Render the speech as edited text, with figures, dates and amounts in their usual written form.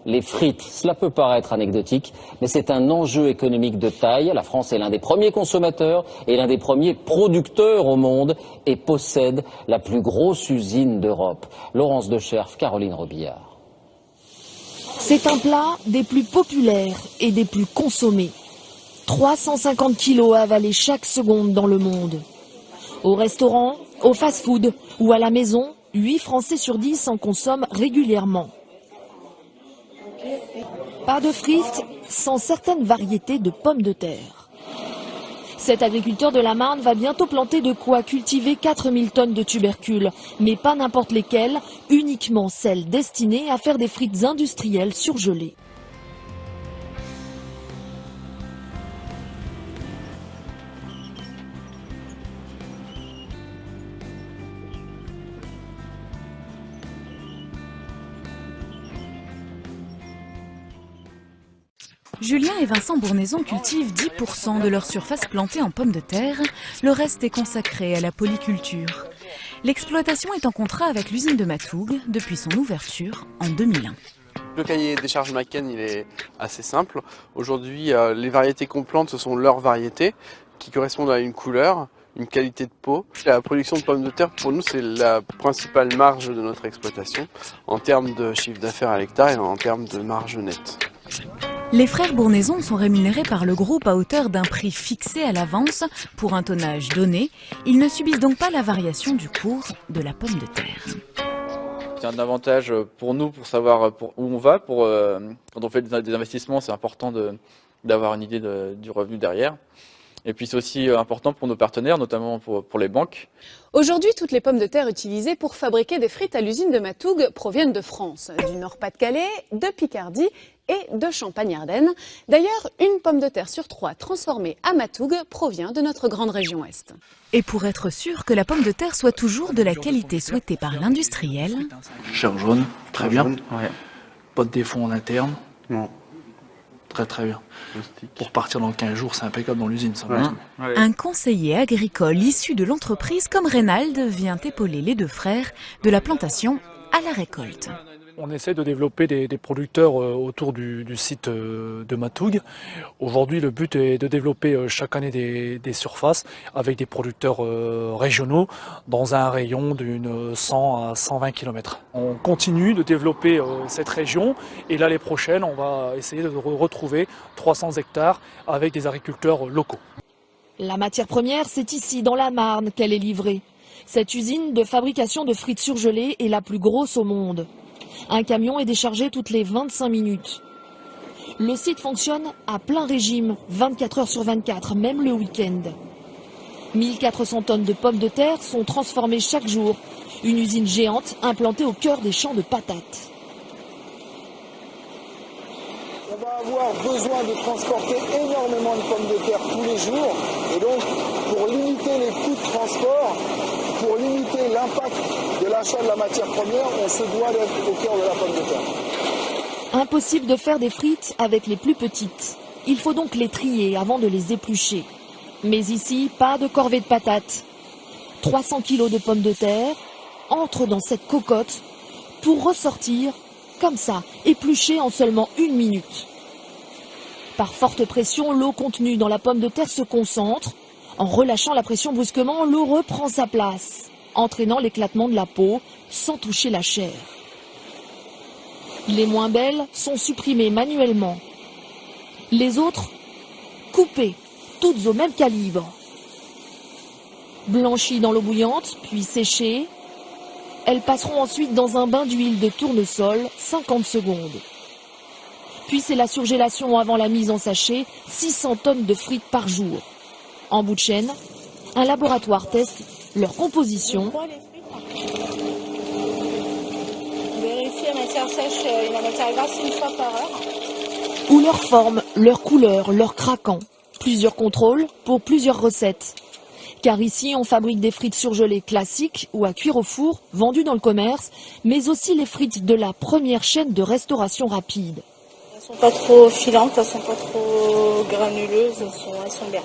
Les frites, cela peut paraître anecdotique, mais c'est un enjeu économique de taille. La France est l'un des premiers consommateurs et l'un des premiers producteurs au monde et possède la plus grosse usine d'Europe. Laurence Decherf, Caroline Robillard. C'est un plat des plus populaires et des plus consommés. 350 kilos avalés chaque seconde dans le monde. Au restaurant, au fast-food ou à la maison, 8 Français sur 10 en consomment régulièrement. Pas de frites sans certaines variétés de pommes de terre. Cet agriculteur de la Marne va bientôt planter de quoi cultiver 4000 tonnes de tubercules, mais pas n'importe lesquelles, uniquement celles destinées à faire des frites industrielles surgelées. Julien et Vincent Bournaison cultivent 10% de leur surface plantée en pommes de terre. Le reste est consacré à la polyculture. L'exploitation est en contrat avec l'usine de Matoug depuis son ouverture en 2001. Le cahier des charges Macken, il est assez simple. Aujourd'hui, les variétés qu'on plante, ce sont leurs variétés qui correspondent à une couleur, une qualité de peau. La production de pommes de terre, pour nous, c'est la principale marge de notre exploitation en termes de chiffre d'affaires à l'hectare et en termes de marge nette. Les frères Bournaison sont rémunérés par le groupe à hauteur d'un prix fixé à l'avance pour un tonnage donné. Ils ne subissent donc pas la variation du cours de la pomme de terre. C'est un avantage pour nous pour savoir où on va. Quand on fait des investissements, c'est important d'avoir une idée du revenu derrière. Et puis c'est aussi important pour nos partenaires, notamment pour les banques. Aujourd'hui, toutes les pommes de terre utilisées pour fabriquer des frites à l'usine de Matoug proviennent de France, du Nord-Pas-de-Calais, de Picardie et de Champagne-Ardenne. D'ailleurs, une pomme de terre sur 3 transformée à Matoug provient de notre grande région Est. Et pour être sûr que la pomme de terre soit toujours de la qualité souhaitée par l'industriel... Chair jaune, très bien. Ouais. Pas de défaut en interne. Non. Très bien. Pour partir dans 15 jours, c'est impeccable dans l'usine. Ça va. Un conseiller agricole issu de l'entreprise comme Reynald vient épauler les deux frères de la plantation à la récolte. On essaie de développer des producteurs autour du site de Matoug. Aujourd'hui, le but est de développer chaque année des surfaces avec des producteurs régionaux dans un rayon d'une 100 à 120 km. On continue de développer cette région et l'année prochaine, on va essayer de retrouver 300 hectares avec des agriculteurs locaux. La matière première, c'est ici, dans la Marne, qu'elle est livrée. Cette usine de fabrication de frites surgelées est la plus grosse au monde. Un camion est déchargé toutes les 25 minutes. Le site fonctionne à plein régime, 24 heures sur 24, même le week-end. 1400 tonnes de pommes de terre sont transformées chaque jour. Une usine géante implantée au cœur des champs de patates. On va avoir besoin de transporter énormément de pommes de terre tous les jours. Et donc, pour limiter les coûts de transport, pour limiter l'impact de l'achat de la matière première, on se doit d'être au cœur de la pomme de terre. Impossible de faire des frites avec les plus petites. Il faut donc les trier avant de les éplucher. Mais ici, pas de corvée de patates. 300 kilos de pommes de terre entrent dans cette cocotte pour ressortir, comme ça, épluchées en seulement 1 minute. Par forte pression, l'eau contenue dans la pomme de terre se concentre. En relâchant la pression brusquement, l'eau reprend sa place, entraînant l'éclatement de la peau sans toucher la chair. Les moins belles sont supprimées manuellement. Les autres, coupées, toutes au même calibre. Blanchies dans l'eau bouillante, puis séchées, elles passeront ensuite dans un bain d'huile de tournesol, 50 secondes. Puis c'est la surgélation avant la mise en sachet, 600 tonnes de frites par jour. En bout de chaîne, un laboratoire teste leur composition. Vérifier la matière sèche et la matière grasse 1 fois par heure. Ou leur forme, leur couleur, leur craquant. Plusieurs contrôles pour plusieurs recettes. Car ici, on fabrique des frites surgelées classiques ou à cuire au four, vendues dans le commerce, mais aussi les frites de la première chaîne de restauration rapide. Elles sont pas trop filantes, elles sont pas trop granuleuses, elles sont bien.